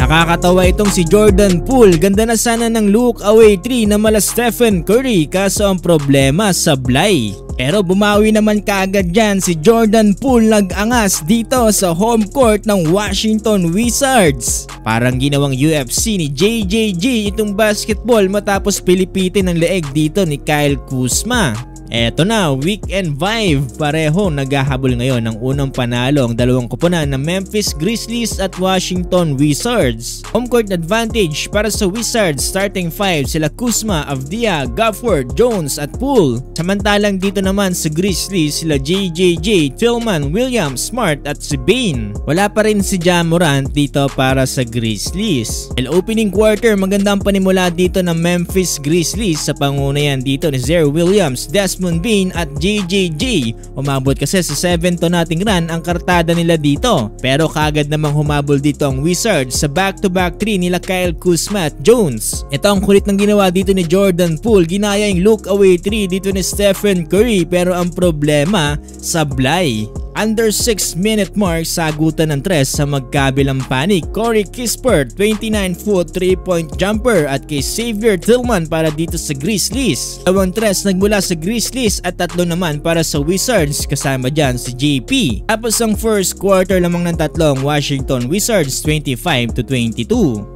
Nakakatawa itong si Jordan Poole, ganda na sana ng look away 3 na mala Stephen Curry kaso ang problema sablay. Pero bumawi naman kaagad dyan si Jordan Poole, nag-angas dito sa home court ng Washington Wizards. Parang ginawang UFC ni JJJ itong basketball matapos pilipitin ng leeg dito ni Kyle Kuzma. Eto na, weekend vibe. Pareho naghahabol ngayon ng unang panalo ang dalawang koponan ng Memphis Grizzlies at Washington Wizards. Home court advantage para sa Wizards, starting 5 sila Kuzma, Avdija, Gafford, Jones at Poole. Samantalang dito naman sa Grizzlies sila JJJ, Tillman, Williams, Smart at si Bane. Wala pa rin si Ja Morant dito para sa Grizzlies. Opening quarter, magandang panimula dito ng Memphis Grizzlies sa pangunayan dito ni Ziaire Williams, Desmond Bane at JJJ. Umabot kasi sa 7 to nothing run ang kartada nila dito. Pero kaagad namang humabol dito ang Wizards sa back-to-back 3 nila Kyle Kuzma at Jones. Ito ang kulit ng ginawa dito ni Jordan Poole. Ginaya yung look away 3 dito ni Stephen Curry pero ang problema, sablay. Under 6-minute mark, sagutan ng 3 sa magkabilang panig. Corey Kispert, 29-foot 3-point jumper at kay Xavier Tillman para dito sa Grizzlies. 2 3 nagmula sa Grizzlies at 3 naman para sa Wizards, kasama dyan si JP. Tapos ang first quarter lamang ng 3 Washington Wizards, 25-22.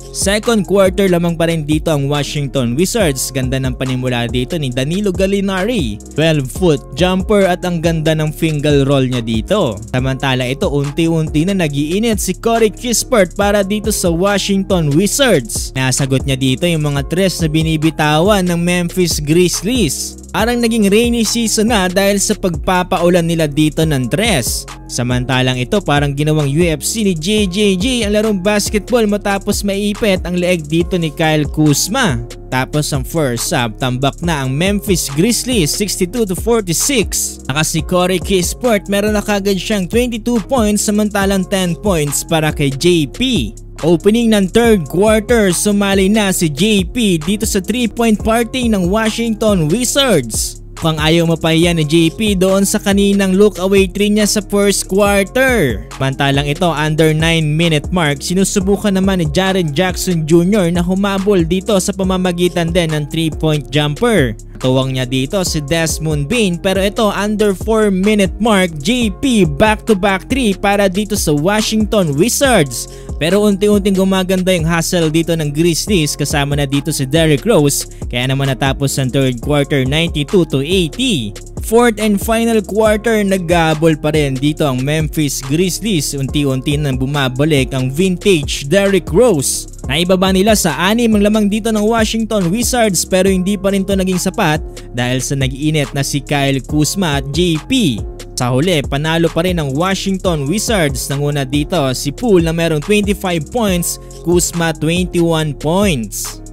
Second quarter lamang pa rin dito ang Washington Wizards. Ganda ng panimula dito ni Danilo Gallinari. 12-foot jumper at ang ganda ng finger roll niya dito. Samantala ito, unti-unti na nagiinit si Corey Kispert para dito sa Washington Wizards. Nasagot niya dito yung mga 3 na binibitawan ng Memphis Grizzlies. Parang naging rainy season na dahil sa pagpapaulan nila dito ng 3. Samantalang ito parang ginawang UFC ni JJJ ang larong basketball matapos maipit ang leeg dito ni Kyle Kuzma. Tapos ang first half, tambak na ang Memphis Grizzlies 62-46. Naka si Corey Kispert, meron na kagad siyang 22 points samantalang 10 points para kay JP. Opening ng third quarter, sumali na si JP dito sa 3-point party ng Washington Wizards. Mukhang ayaw mapahiya ni JP doon sa kaninang look away 3 niya sa first quarter. Mantalang ito, under 9-minute mark, sinusubukan naman ni Jaren Jackson Jr. na humabol dito sa pamamagitan din ng 3-point jumper. Tuwang niya dito si Desmond Bane pero ito under 4-minute mark, JP back-to-back 3 para dito sa Washington Wizards. Pero unti-unting gumaganda yung hustle dito ng Grizzlies kasama na dito si Derrick Rose kaya naman natapos ang third quarter 92-80. Fourth and final quarter, naghabol pa rin dito ang Memphis Grizzlies. Unti-unti nang bumabalik ang vintage Derrick Rose. Naibaba nila sa 6 ang lamang dito ng Washington Wizards pero hindi pa rin to naging sapat dahil sa nag-init na si Kyle Kuzma at JP. Sa huli, panalo pa rin ang Washington Wizards. Nanguna dito si Poole na merong 25 points, Kuzma 21 points.